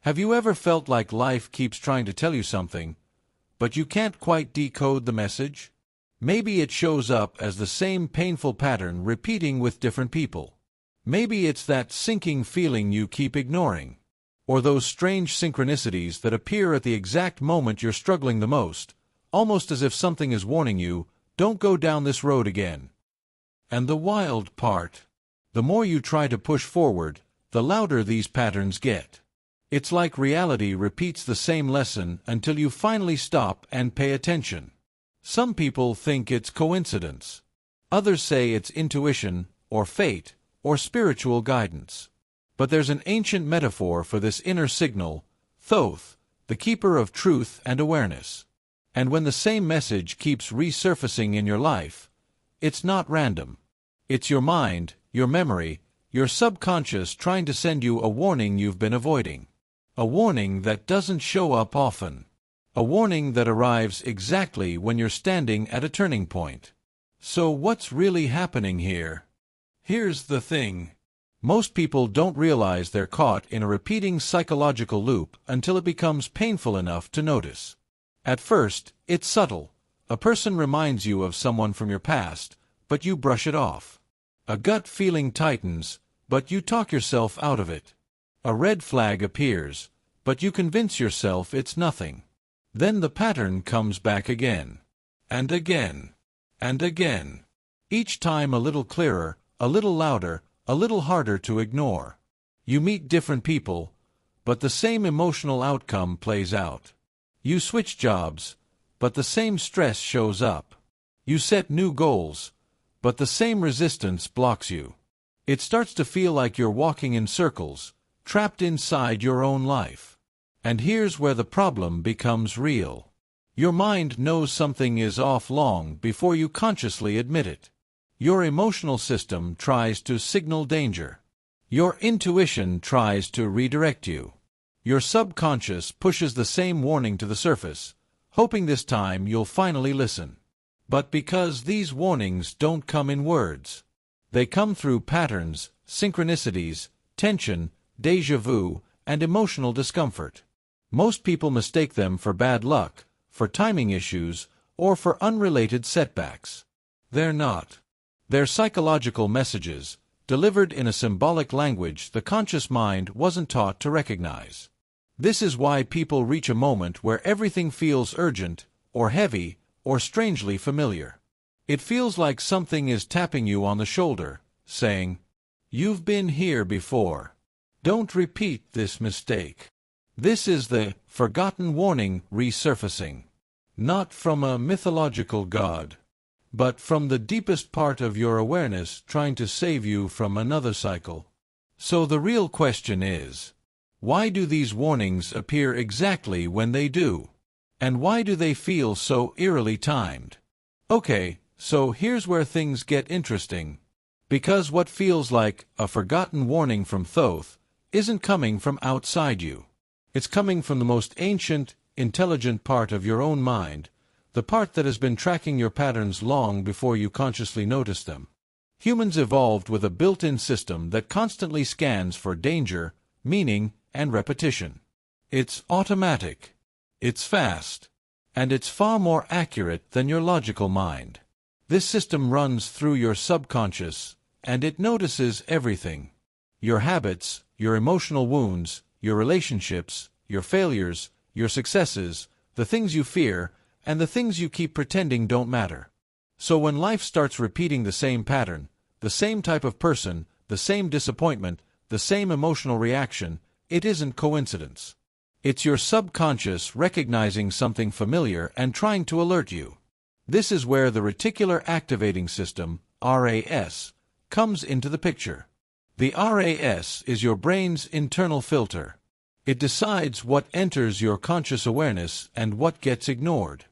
Have you ever felt like life keeps trying to tell you something, but you can't quite decode the message? Maybe it shows up as the same painful pattern repeating with different people. Maybe it's that sinking feeling you keep ignoring. Or those strange synchronicities that appear at the exact moment you're struggling the most, almost as if something is warning you, don't go down this road again. And the wild part, the more you try to push forward, the louder these patterns get. It's like reality repeats the same lesson until you finally stop and pay attention. Some people think it's coincidence. Others say it's intuition, or fate, or spiritual guidance. But there's an ancient metaphor for this inner signal, Thoth, the keeper of truth and awareness. And when the same message keeps resurfacing in your life, it's not random. It's your mind, your memory, your subconscious trying to send you a warning you've been avoiding. A warning that doesn't show up often. A warning that arrives exactly when you're standing at a turning point. So what's really happening here? Here's the thing. Most people don't realize they're caught in a repeating psychological loop until it becomes painful enough to notice. At first, it's subtle. A person reminds you of someone from your past, but you brush it off. A gut feeling tightens, but you talk yourself out of it. A red flag appears, but you convince yourself it's nothing. Then the pattern comes back again. And again. And again. Each time a little clearer, a little louder, a little harder to ignore. You meet different people, but the same emotional outcome plays out. You switch jobs, but the same stress shows up. You set new goals, but the same resistance blocks you. It starts to feel like you're walking in circles, trapped inside your own life. And here's where the problem becomes real. Your mind knows something is off long before you consciously admit it. Your emotional system tries to signal danger. Your intuition tries to redirect you. Your subconscious pushes the same warning to the surface, hoping this time you'll finally listen. But because these warnings don't come in words, they come through patterns, synchronicities, tension, déjà vu, and emotional discomfort. Most people mistake them for bad luck, for timing issues, or for unrelated setbacks. They're not. They're psychological messages, delivered in a symbolic language the conscious mind wasn't taught to recognize. This is why people reach a moment where everything feels urgent, or heavy, or strangely familiar. It feels like something is tapping you on the shoulder, saying, "You've been here before. Don't repeat this mistake." This is the forgotten warning resurfacing. Not from a mythological god, but from the deepest part of your awareness trying to save you from another cycle. So the real question is, why do these warnings appear exactly when they do? And why do they feel so eerily timed? Okay, so here's where things get interesting. Because what feels like a forgotten warning from Thoth isn't coming from outside you. It's coming from the most ancient, intelligent part of your own mind, the part that has been tracking your patterns long before you consciously notice them. Humans evolved with a built-in system that constantly scans for danger, meaning, and repetition. It's automatic. It's fast. And it's far more accurate than your logical mind. This system runs through your subconscious, and it notices everything. Your habits, your emotional wounds, your relationships, your failures, your successes, the things you fear, and the things you keep pretending don't matter. So when life starts repeating the same pattern, the same type of person, the same disappointment, the same emotional reaction, it isn't coincidence. It's your subconscious recognizing something familiar and trying to alert you. This is where the reticular activating system, RAS, comes into the picture. The RAS is your brain's internal filter. It decides what enters your conscious awareness and what gets ignored.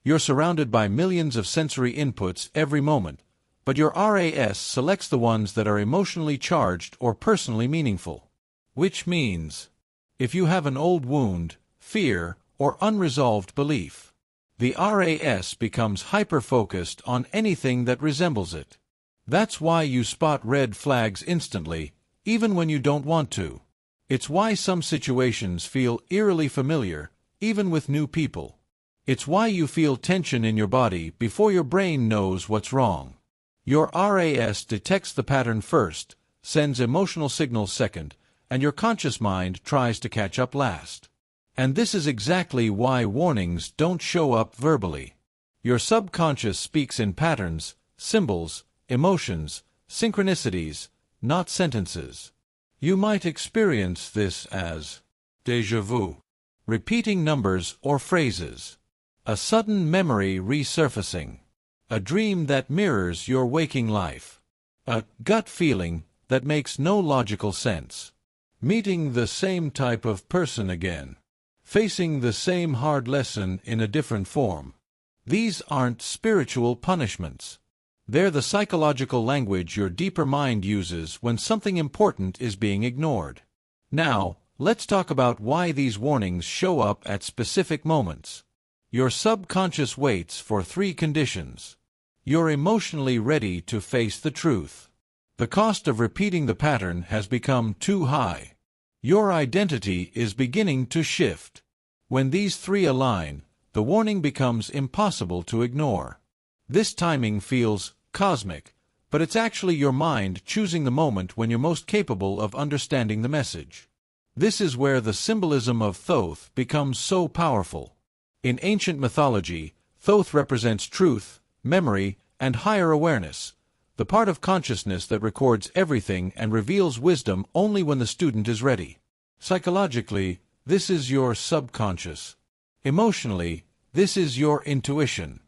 You're surrounded by millions of sensory inputs every moment, but your RAS selects the ones that are emotionally charged or personally meaningful. Which means, if you have an old wound, fear, or unresolved belief, the RAS becomes hyper-focused on anything that resembles it. That's why you spot red flags instantly, even when you don't want to. It's why some situations feel eerily familiar, even with new people. It's why you feel tension in your body before your brain knows what's wrong. Your RAS detects the pattern first, sends emotional signals second, and your conscious mind tries to catch up last. And this is exactly why warnings don't show up verbally. Your subconscious speaks in patterns, symbols, emotions, synchronicities, not sentences. You might experience this as déjà vu, repeating numbers or phrases, a sudden memory resurfacing, a dream that mirrors your waking life, a gut feeling that makes no logical sense, meeting the same type of person again, facing the same hard lesson in a different form. These aren't spiritual punishments. They're the psychological language your deeper mind uses when something important is being ignored. Now, let's talk about why these warnings show up at specific moments. Your subconscious waits for 3 conditions. You're emotionally ready to face the truth. The cost of repeating the pattern has become too high. Your identity is beginning to shift. When these 3 align, the warning becomes impossible to ignore. This timing feels cosmic, but it's actually your mind choosing the moment when you're most capable of understanding the message. This is where the symbolism of Thoth becomes so powerful. In ancient mythology, Thoth represents truth, memory, and higher awareness, the part of consciousness that records everything and reveals wisdom only when the student is ready. Psychologically, this is your subconscious. Emotionally, this is your intuition.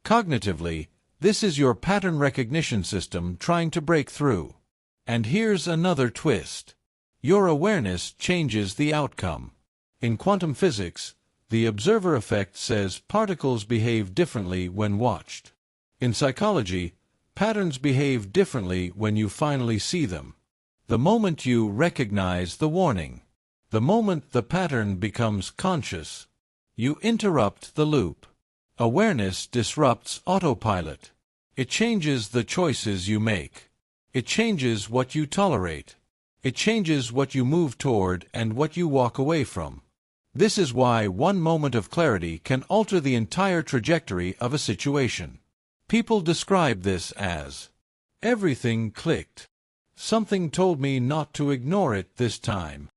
Cognitively, this is your pattern recognition system trying to break through. And here's another twist. Your awareness changes the outcome. In quantum physics, the observer effect says particles behave differently when watched. In psychology, patterns behave differently when you finally see them. The moment you recognize the warning, the moment the pattern becomes conscious, you interrupt the loop. Awareness disrupts autopilot. It changes the choices you make. It changes what you tolerate. It changes what you move toward and what you walk away from. This is why one moment of clarity can alter the entire trajectory of a situation. People describe this as, everything clicked. Something told me not to ignore it this time.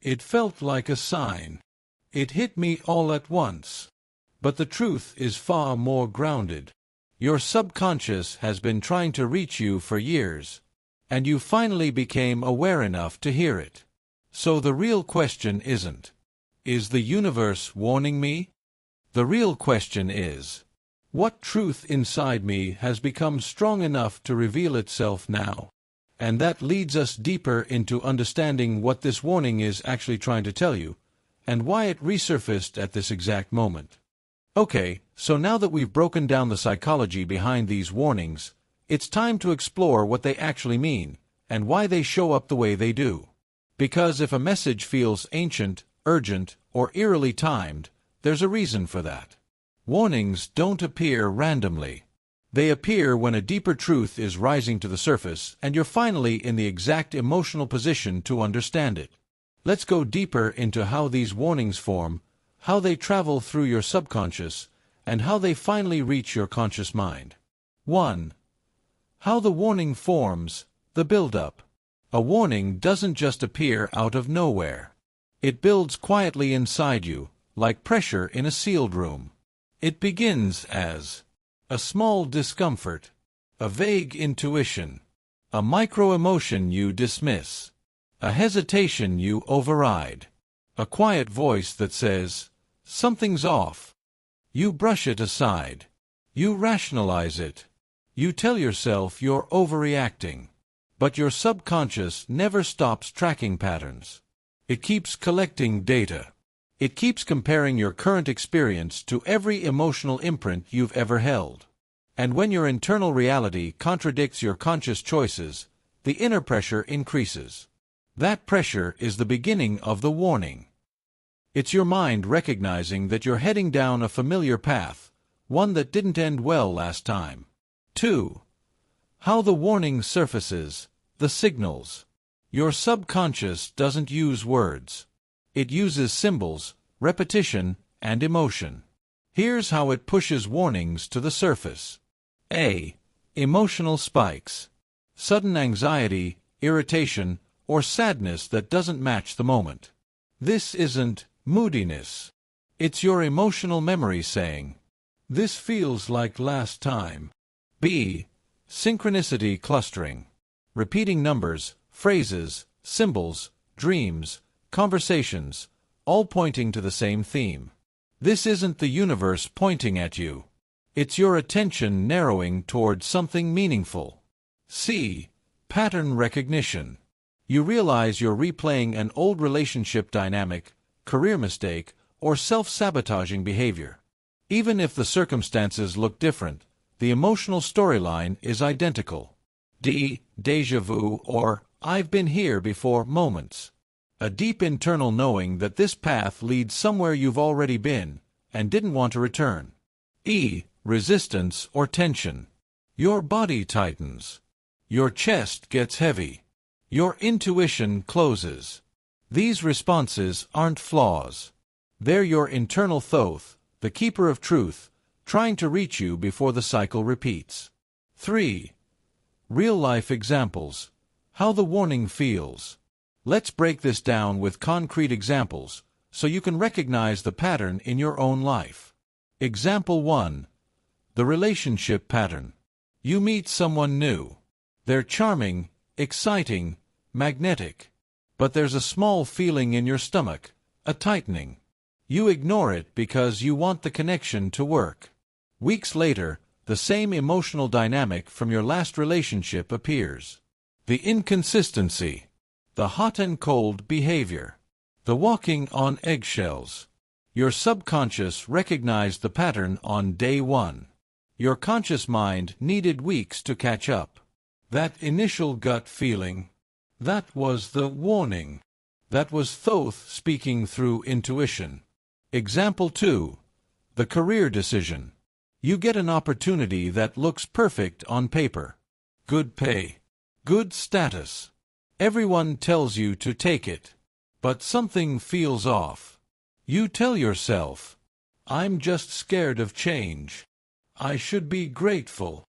It felt like a sign. It hit me all at once. But the truth is far more grounded. Your subconscious has been trying to reach you for years, and you finally became aware enough to hear it. So the real question isn't, is the universe warning me? The real question is, what truth inside me has become strong enough to reveal itself now? And that leads us deeper into understanding what this warning is actually trying to tell you, and why it resurfaced at this exact moment. Okay, so now that we've broken down the psychology behind these warnings, it's time to explore what they actually mean, and why they show up the way they do. Because if a message feels ancient, urgent, or eerily timed, there's a reason for that. Warnings don't appear randomly. They appear when a deeper truth is rising to the surface and you're finally in the exact emotional position to understand it. Let's go deeper into how these warnings form, how they travel through your subconscious, and how they finally reach your conscious mind. 1. How the warning forms, the build-up. A warning doesn't just appear out of nowhere. It builds quietly inside you, like pressure in a sealed room. It begins as a small discomfort, a vague intuition, a micro-emotion you dismiss, a hesitation you override, a quiet voice that says, "Something's off." You brush it aside. You rationalize it. You tell yourself you're overreacting. But your subconscious never stops tracking patterns. It keeps collecting data. It keeps comparing your current experience to every emotional imprint you've ever held. And when your internal reality contradicts your conscious choices, the inner pressure increases. That pressure is the beginning of the warning. It's your mind recognizing that you're heading down a familiar path, one that didn't end well last time. 2. How the warning surfaces, the signals. Your subconscious doesn't use words. It uses symbols, repetition, and emotion. Here's how it pushes warnings to the surface. A. Emotional spikes. Sudden anxiety, irritation, or sadness that doesn't match the moment. This isn't moodiness. It's your emotional memory saying, "This feels like last time." B. Synchronicity clustering. Repeating numbers, phrases, symbols, dreams, conversations, all pointing to the same theme. This isn't the universe pointing at you. It's your attention narrowing towards something meaningful. C. Pattern recognition. You realize you're replaying an old relationship dynamic, career mistake, or self-sabotaging behavior. Even if the circumstances look different, the emotional storyline is identical. D. Déjà vu or "I've been here before" moments. A deep internal knowing that this path leads somewhere you've already been and didn't want to return. E. Resistance or tension. Your body tightens. Your chest gets heavy. Your intuition closes. These responses aren't flaws. They're your internal Thoth, the keeper of truth, trying to reach you before the cycle repeats. 3. Real-life examples. How the warning feels. Let's break this down with concrete examples so you can recognize the pattern in your own life. Example 1. The relationship pattern. You meet someone new. They're charming, exciting, magnetic. But there's a small feeling in your stomach, a tightening. You ignore it because you want the connection to work. Weeks later, the same emotional dynamic from your last relationship appears. The inconsistency. The hot and cold behavior. The walking on eggshells. Your subconscious recognized the pattern on day 1. Your conscious mind needed weeks to catch up. That initial gut feeling, that was the warning. That was Thoth speaking through intuition. Example 2. The career decision. You get an opportunity that looks perfect on paper. Good pay. Good status. Everyone tells you to take it. But something feels off. You tell yourself, "I'm just scared of change. I should be grateful.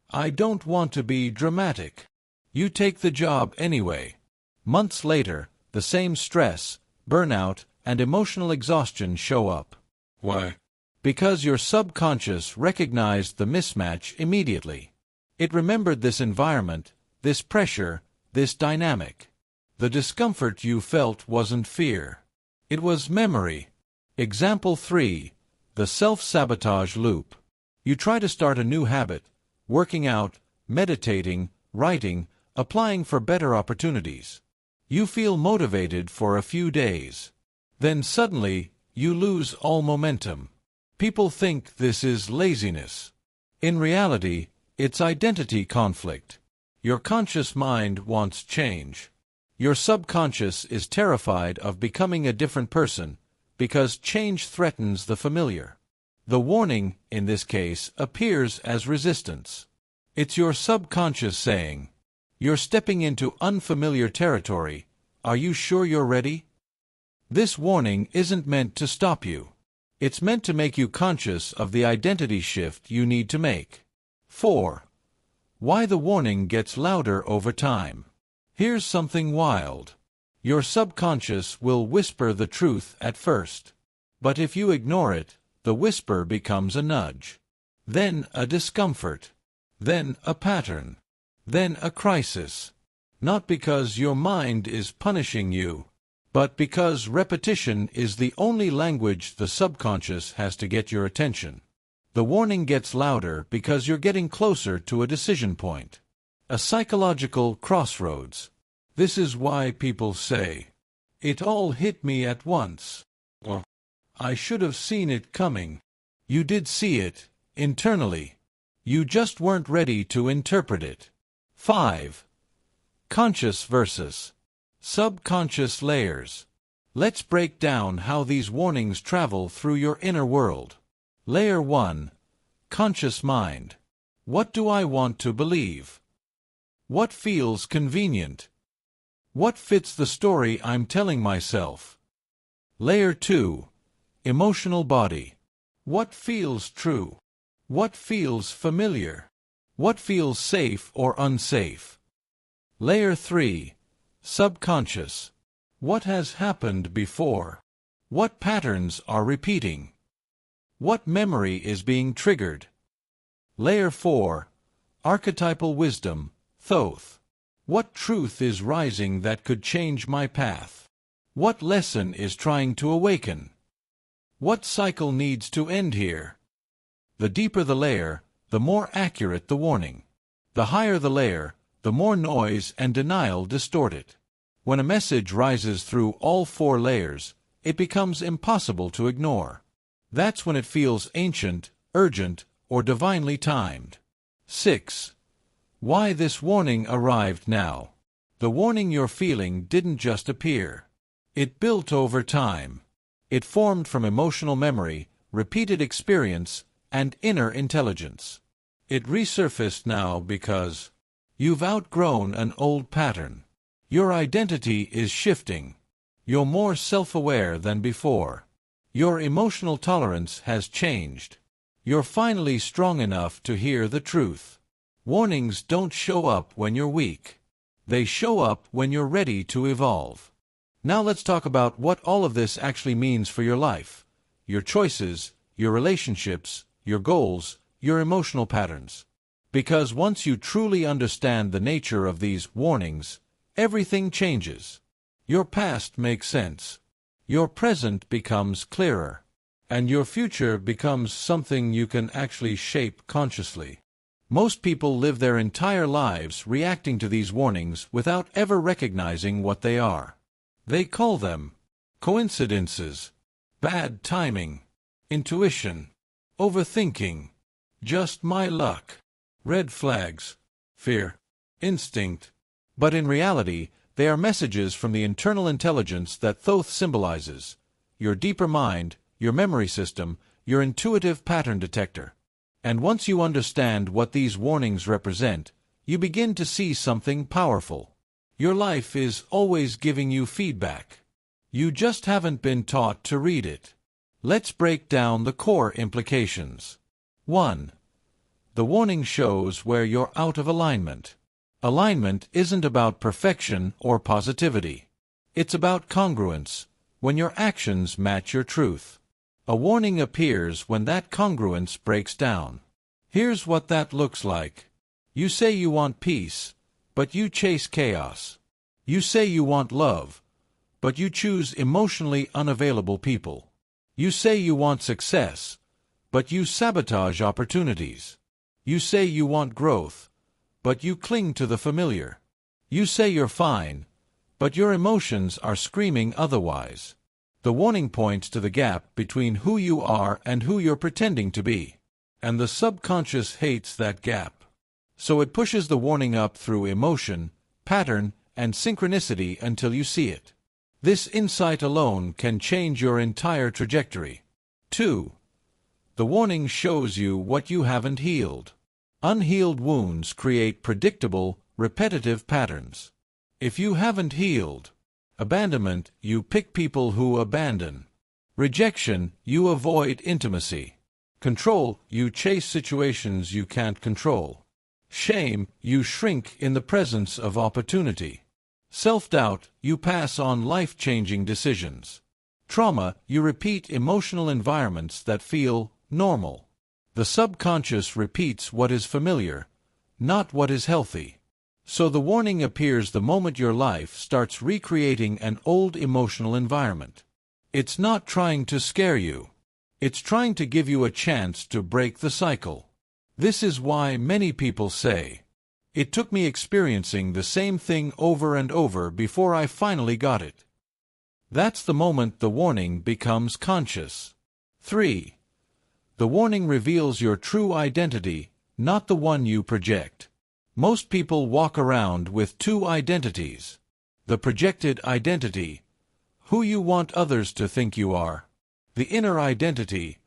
I don't want to be dramatic." You take the job anyway. Months later, the same stress, burnout, and emotional exhaustion show up. Why? Because your subconscious recognized the mismatch immediately. It remembered this environment, this pressure, this dynamic. The discomfort you felt wasn't fear. It was memory. Example 3. The self-sabotage loop. You try to start a new habit, working out, meditating, writing, applying for better opportunities. You feel motivated for a few days. Then suddenly, you lose all momentum. People think this is laziness. In reality, it's identity conflict. Your conscious mind wants change. Your subconscious is terrified of becoming a different person because change threatens the familiar. The warning, in this case, appears as resistance. It's your subconscious saying, "You're stepping into unfamiliar territory. Are you sure you're ready?" This warning isn't meant to stop you. It's meant to make you conscious of the identity shift you need to make. 4. Why the warning gets louder over time. Here's something wild. Your subconscious will whisper the truth at first. But if you ignore it, the whisper becomes a nudge. Then a discomfort. Then a pattern. Then a crisis. Not because your mind is punishing you, but because repetition is the only language the subconscious has to get your attention. The warning gets louder because you're getting closer to a decision point. A psychological crossroads. This is why people say, "It all hit me at once." Well, I should have seen it coming. You did see it, internally. You just weren't ready to interpret it. 5. Conscious versus subconscious layers. Let's break down how these warnings travel through your inner world. Layer 1. Conscious mind. What do I want to believe? What feels convenient? What fits the story I'm telling myself? Layer 2. Emotional body. What feels true? What feels familiar? What feels safe or unsafe? Layer 3. Subconscious. What has happened before? What patterns are repeating? What memory is being triggered? Layer 4. Archetypal wisdom, Thoth. What truth is rising that could change my path? What lesson is trying to awaken? What cycle needs to end here? The deeper the layer, the more accurate the warning. The higher the layer, the more noise and denial distort it. When a message rises through all 4 layers, it becomes impossible to ignore. That's when it feels ancient, urgent, or divinely timed. 6. Why this warning arrived now. The warning you're feeling didn't just appear. It built over time. It formed from emotional memory, repeated experience, and inner intelligence. It resurfaced now because you've outgrown an old pattern. Your identity is shifting. You're more self-aware than before. Your emotional tolerance has changed. You're finally strong enough to hear the truth. Warnings don't show up when you're weak. They show up when you're ready to evolve. Now let's talk about what all of this actually means for your life, your choices, your relationships, your goals, your emotional patterns. Because once you truly understand the nature of these warnings, everything changes. Your past makes sense. Your present becomes clearer. And your future becomes something you can actually shape consciously. Most people live their entire lives reacting to these warnings without ever recognizing what they are. They call them coincidences, bad timing, intuition, overthinking, just my luck, red flags, fear, instinct. But in reality, they are messages from the internal intelligence that Thoth symbolizes, your deeper mind, your memory system, your intuitive pattern detector. And once you understand what these warnings represent, you begin to see something powerful. Your life is always giving you feedback. You just haven't been taught to read it. Let's break down the core implications. 1. The warning shows where you're out of alignment. Alignment isn't about perfection or positivity. It's about congruence, when your actions match your truth. A warning appears when that congruence breaks down. Here's what that looks like. You say you want peace, but you chase chaos. You say you want love, but you choose emotionally unavailable people. You say you want success, but you sabotage opportunities. You say you want growth, but you cling to the familiar. You say you're fine, but your emotions are screaming otherwise. The warning points to the gap between who you are and who you're pretending to be. And the subconscious hates that gap. So it pushes the warning up through emotion, pattern, and synchronicity until you see it. This insight alone can change your entire trajectory. 2. The warning shows you what you haven't healed. Unhealed wounds create predictable, repetitive patterns. If you haven't healed abandonment, you pick people who abandon. Rejection, you avoid intimacy. Control, you chase situations you can't control. Shame, you shrink in the presence of opportunity. Self-doubt, you pass on life-changing decisions. Trauma, you repeat emotional environments that feel normal. The subconscious repeats what is familiar, not what is healthy. So the warning appears the moment your life starts recreating an old emotional environment. It's not trying to scare you. It's trying to give you a chance to break the cycle. This is why many people say, "It took me experiencing the same thing over and over before I finally got it." That's the moment the warning becomes conscious. 3. The warning reveals your true identity, not the one you project. Most people walk around with 2 identities. The projected identity, who you want others to think you are. The inner identity,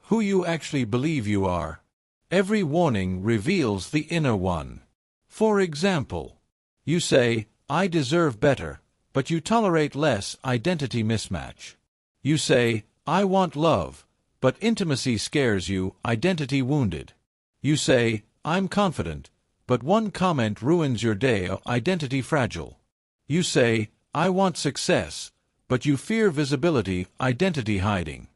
who you actually believe you are. Every warning reveals the inner one. For example, you say, I deserve better, but you tolerate less identity mismatch. You say, I want love, but intimacy scares you, identity wounded. You say, I'm confident, but one comment ruins your day, identity fragile. You say, I want success, but you fear visibility, identity hiding.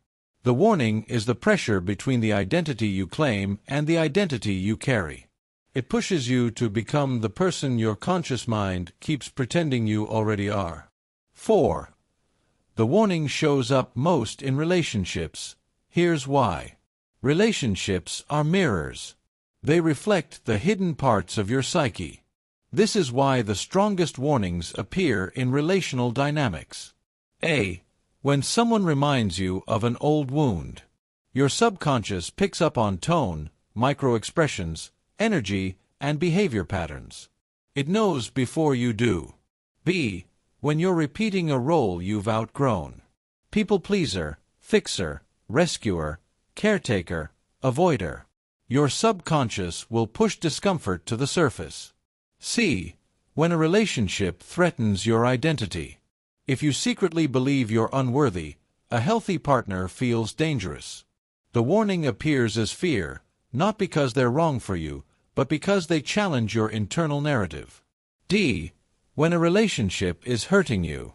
The warning is the pressure between the identity you claim and the identity you carry. It pushes you to become the person your conscious mind keeps pretending you already are. 4. The warning shows up most in relationships. Here's why. Relationships are mirrors. They reflect the hidden parts of your psyche. This is why the strongest warnings appear in relational dynamics. A. When someone reminds you of an old wound. Your subconscious picks up on tone, micro-expressions, energy, and behavior patterns. It knows before you do. B. When you're repeating a role you've outgrown. People-pleaser, fixer, rescuer, caretaker, avoider. Your subconscious will push discomfort to the surface. C. When a relationship threatens your identity. If you secretly believe you're unworthy, a healthy partner feels dangerous. The warning appears as fear, not because they're wrong for you, but because they challenge your internal narrative. D. When a relationship is hurting you.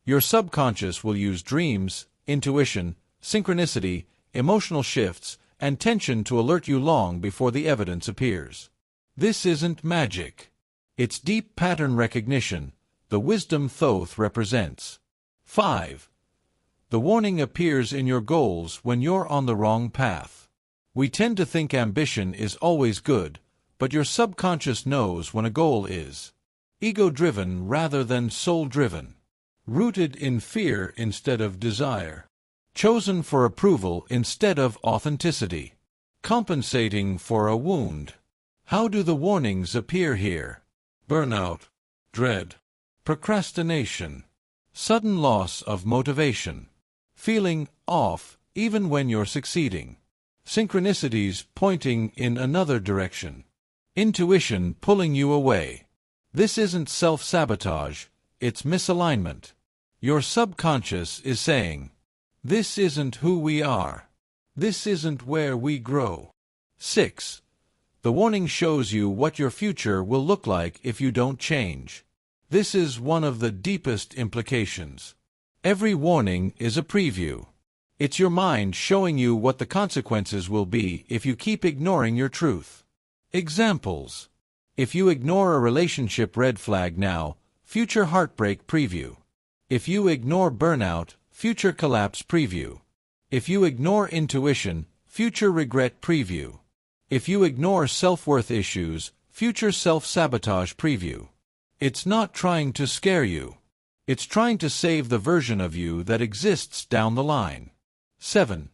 Your subconscious will use dreams, intuition, synchronicity, emotional shifts, and tension to alert you long before the evidence appears. This isn't magic. It's deep pattern recognition, the wisdom Thoth represents. 5. The warning appears in your goals when you're on the wrong path. We tend to think ambition is always good, but your subconscious knows when a goal is ego-driven rather than soul-driven, rooted in fear instead of desire, chosen for approval instead of authenticity, compensating for a wound. How do the warnings appear here? Burnout, dread, procrastination, sudden loss of motivation, feeling off even when you're succeeding, synchronicities pointing in another direction, intuition pulling you away. This isn't self-sabotage, it's misalignment. Your subconscious is saying, this isn't who we are. This isn't where we grow. 6. The warning shows you what your future will look like if you don't change. This is one of the deepest implications. Every warning is a preview. It's your mind showing you what the consequences will be if you keep ignoring your truth. Examples. If you ignore a relationship red flag now, future heartbreak preview. If you ignore burnout, future collapse preview. If you ignore intuition, future regret preview. If you ignore self-worth issues, future self-sabotage preview. It's not trying to scare you. It's trying to save the version of you that exists down the line. 7.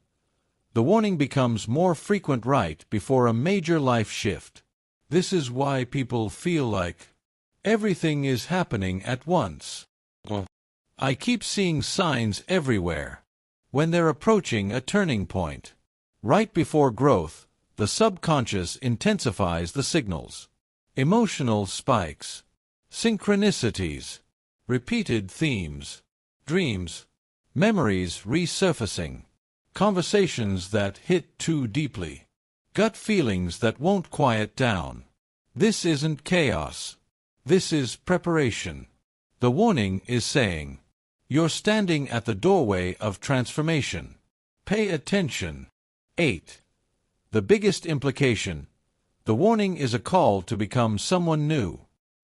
The warning becomes more frequent right before a major life shift. This is why people feel like everything is happening at once. I keep seeing signs everywhere. When they're approaching a turning point. Right before growth, the subconscious intensifies the signals. Emotional spikes. Synchronicities. Repeated themes. Dreams. Memories resurfacing. Conversations that hit too deeply. Gut feelings that won't quiet down. This isn't chaos. This is preparation. The warning is saying, you're standing at the doorway of transformation. Pay attention. 8. The biggest implication. The warning is a call to become someone new.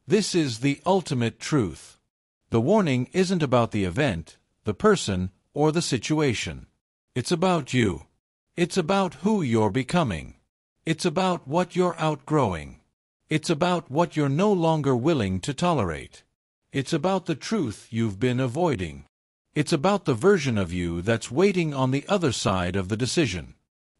This is the ultimate truth. The warning isn't about the event, the person, or the situation. It's about you. It's about who you're becoming. It's about what you're outgrowing. It's about what you're no longer willing to tolerate. It's about the truth you've been avoiding. It's about the version of you that's waiting on the other side of the decision.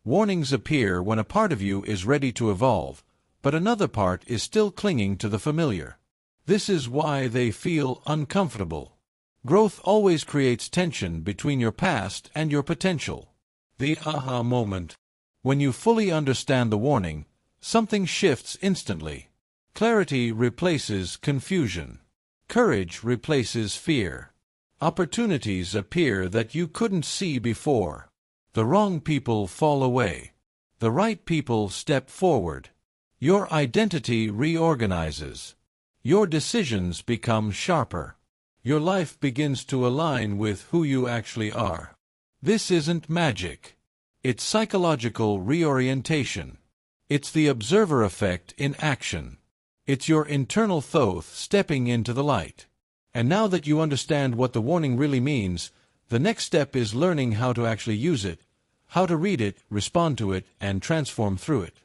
Warnings appear when a part of you is ready to evolve, but another part is still clinging to the familiar. This is why they feel uncomfortable. Growth always creates tension between your past and your potential. The aha moment. When you fully understand the warning, something shifts instantly. Clarity replaces confusion. Courage replaces fear. Opportunities appear that you couldn't see before. The wrong people fall away. The right people step forward. Your identity reorganizes. Your decisions become sharper. Your life begins to align with who you actually are. This isn't magic. It's psychological reorientation. It's the observer effect in action. It's your internal Thoth stepping into the light. And now that you understand what the warning really means, the next step is learning how to actually use it, how to read it, respond to it, and transform through it.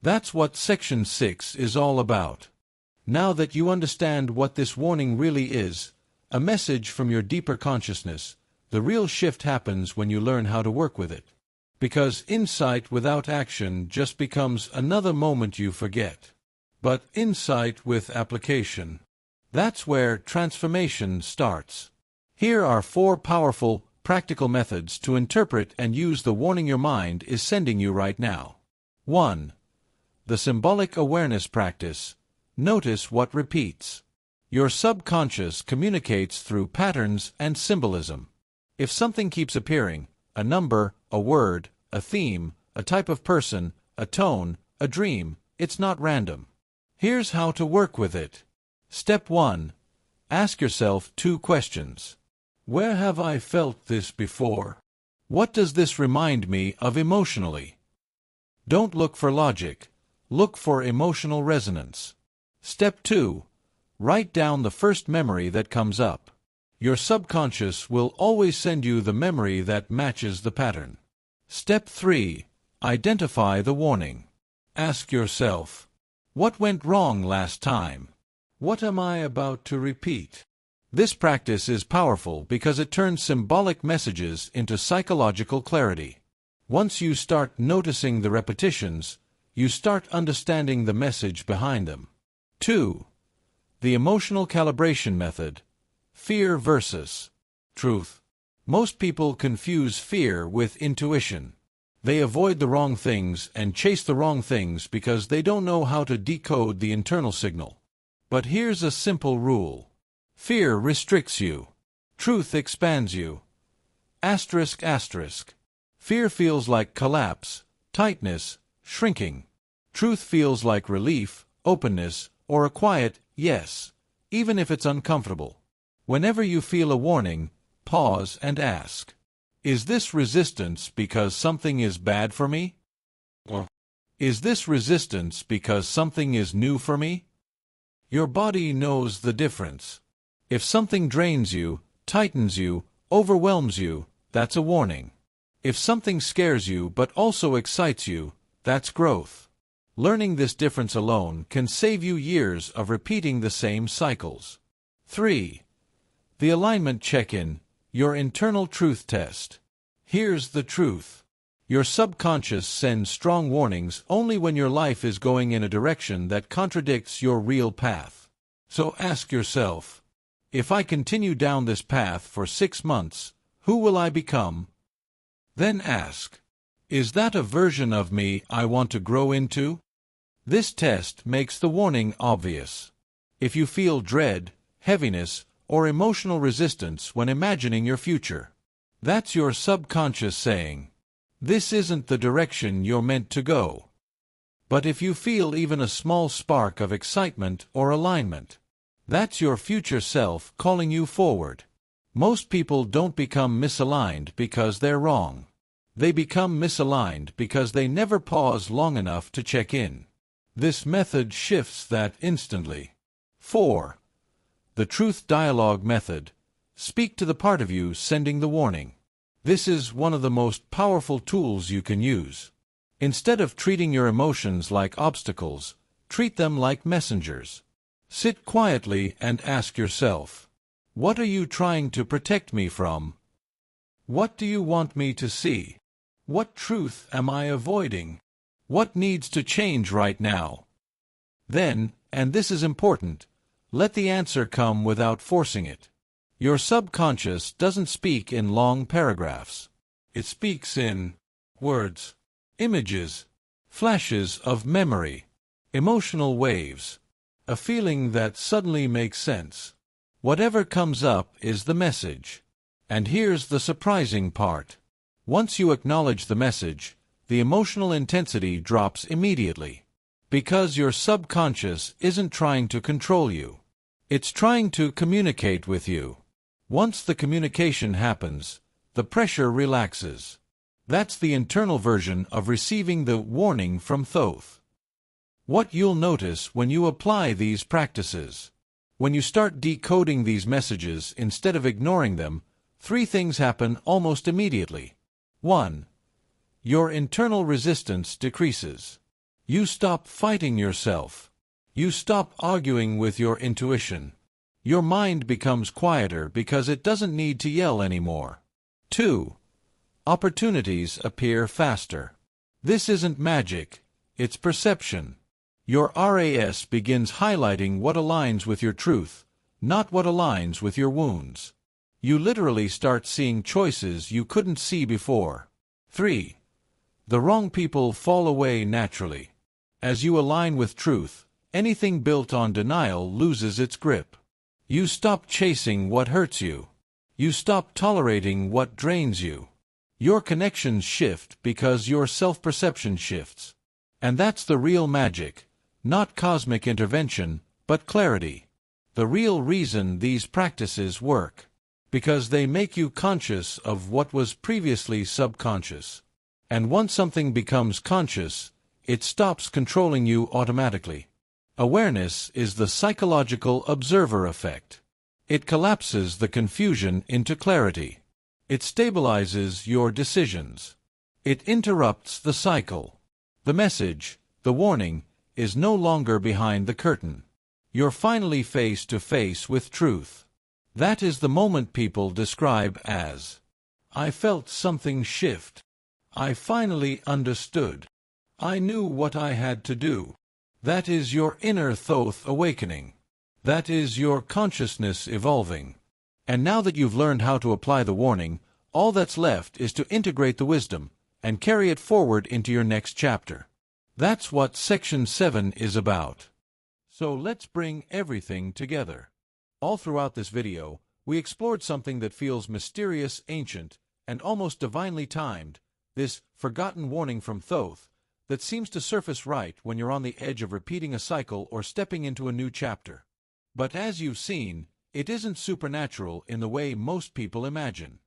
That's what Section 6 is all about. Now that you understand what this warning really is, a message from your deeper consciousness, the real shift happens when you learn how to work with it. Because insight without action just becomes another moment you forget. But insight with application, that's where transformation starts. Here are 4 powerful, practical methods to interpret and use the warning your mind is sending you right now. 1. The symbolic awareness practice. Notice what repeats. Your subconscious communicates through patterns and symbolism. If something keeps appearing, a number, a word, a theme, a type of person, a tone, a dream, it's not random. Here's how to work with it. Step 1. Ask yourself 2 questions. Where have I felt this before? What does this remind me of emotionally? Don't look for logic. Look for emotional resonance. Step 2. Write down the first memory that comes up. Your subconscious will always send you the memory that matches the pattern. Step 3. Identify the warning. Ask yourself, what went wrong last time? What am I about to repeat? This practice is powerful because it turns symbolic messages into psychological clarity. Once you start noticing the repetitions, you start understanding the message behind them. 2. The emotional calibration method. Fear versus truth. Most people confuse fear with intuition. They avoid the wrong things and chase the wrong things because they don't know how to decode the internal signal. But here's a simple rule. Fear restricts you. Truth expands you. Asterisk asterisk. Fear feels like collapse, tightness, shrinking. Truth feels like relief, openness, or a quiet yes, even if it's uncomfortable. Whenever you feel a warning, pause and ask, is this resistance because something is bad for me? Or is this resistance because something is new for me? Your body knows the difference. If something drains you, tightens you, overwhelms you, that's a warning. If something scares you but also excites you, that's growth. Learning this difference alone can save you years of repeating the same cycles. 3. The alignment check-in, your internal truth test. Here's the truth. Your subconscious sends strong warnings only when your life is going in a direction that contradicts your real path. So ask yourself, if I continue down this path for 6 months, who will I become? Then ask, is that a version of me I want to grow into? This test makes the warning obvious. If you feel dread, heaviness, or emotional resistance when imagining your future, that's your subconscious saying, this isn't the direction you're meant to go. But if you feel even a small spark of excitement or alignment, that's your future self calling you forward. Most people don't become misaligned because they're wrong. They become misaligned because they never pause long enough to check in. This method shifts that instantly. 4. The truth dialogue method. Speak to the part of you sending the warning. This is one of the most powerful tools you can use. Instead of treating your emotions like obstacles, treat them like messengers. Sit quietly and ask yourself, what are you trying to protect me from? What do you want me to see? What truth am I avoiding? What needs to change right now? Then, and this is important, let the answer come without forcing it. Your subconscious doesn't speak in long paragraphs. It speaks in words, images, flashes of memory, emotional waves, a feeling that suddenly makes sense. Whatever comes up is the message. And here's the surprising part. Once you acknowledge the message, the emotional intensity drops immediately. Because your subconscious isn't trying to control you. It's trying to communicate with you. Once the communication happens, the pressure relaxes. That's the internal version of receiving the warning from Thoth. What you'll notice when you apply these practices. When you start decoding these messages instead of ignoring them, 3 things happen almost immediately. 1. Your internal resistance decreases. You stop fighting yourself. You stop arguing with your intuition. Your mind becomes quieter because it doesn't need to yell anymore. 2. Opportunities appear faster. This isn't magic, it's perception. Your RAS begins highlighting what aligns with your truth, not what aligns with your wounds. You literally start seeing choices you couldn't see before. 3. The wrong people fall away naturally. As you align with truth, anything built on denial loses its grip. You stop chasing what hurts you. You stop tolerating what drains you. Your connections shift because your self-perception shifts. And that's the real magic, not cosmic intervention, but clarity. The real reason these practices work. Because they make you conscious of what was previously subconscious. And once something becomes conscious, it stops controlling you automatically. Awareness is the psychological observer effect. It collapses the confusion into clarity. It stabilizes your decisions. It interrupts the cycle. The message, the warning, is no longer behind the curtain. You're finally face to face with truth. That is the moment people describe as, "I felt something shift. I finally understood. I knew what I had to do." That is your inner Thoth awakening. That is your consciousness evolving. And now that you've learned how to apply the warning, all that's left is to integrate the wisdom and carry it forward into your next chapter. That's what Section 7 is about. So let's bring everything together. All throughout this video, we explored something that feels mysterious, ancient, and almost divinely timed, this forgotten warning from Thoth that seems to surface right when you're on the edge of repeating a cycle or stepping into a new chapter. But as you've seen, it isn't supernatural in the way most people imagine.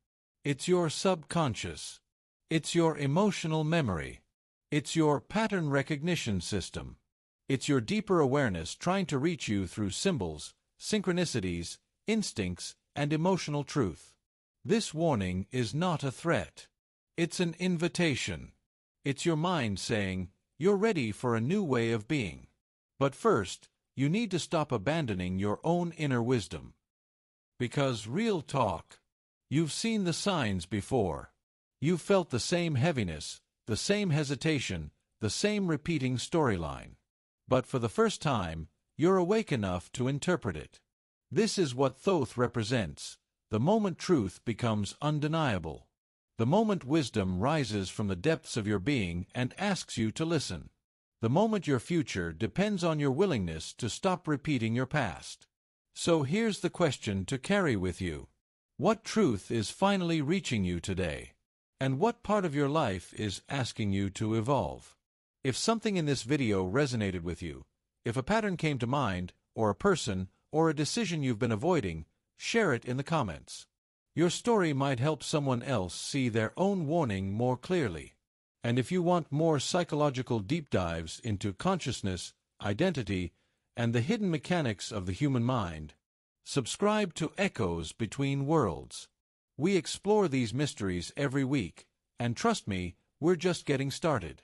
It's your subconscious. It's your emotional memory. It's your pattern recognition system. It's your deeper awareness trying to reach you through symbols, synchronicities, instincts, and emotional truth. This warning is not a threat. It's an invitation. It's your mind saying, you're ready for a new way of being. But first, you need to stop abandoning your own inner wisdom. Because real talk, you've seen the signs before. You've felt the same heaviness, the same hesitation, the same repeating storyline. But for the first time, you're awake enough to interpret it. This is what Thoth represents, the moment truth becomes undeniable. The moment wisdom rises from the depths of your being and asks you to listen. The moment your future depends on your willingness to stop repeating your past. So here's the question to carry with you. What truth is finally reaching you today? And what part of your life is asking you to evolve? If something in this video resonated with you, if a pattern came to mind, or a person, or a decision you've been avoiding, share it in the comments. Your story might help someone else see their own warning more clearly. And if you want more psychological deep dives into consciousness, identity, and the hidden mechanics of the human mind, subscribe to Echoes Between Worlds. We explore these mysteries every week, and trust me, we're just getting started.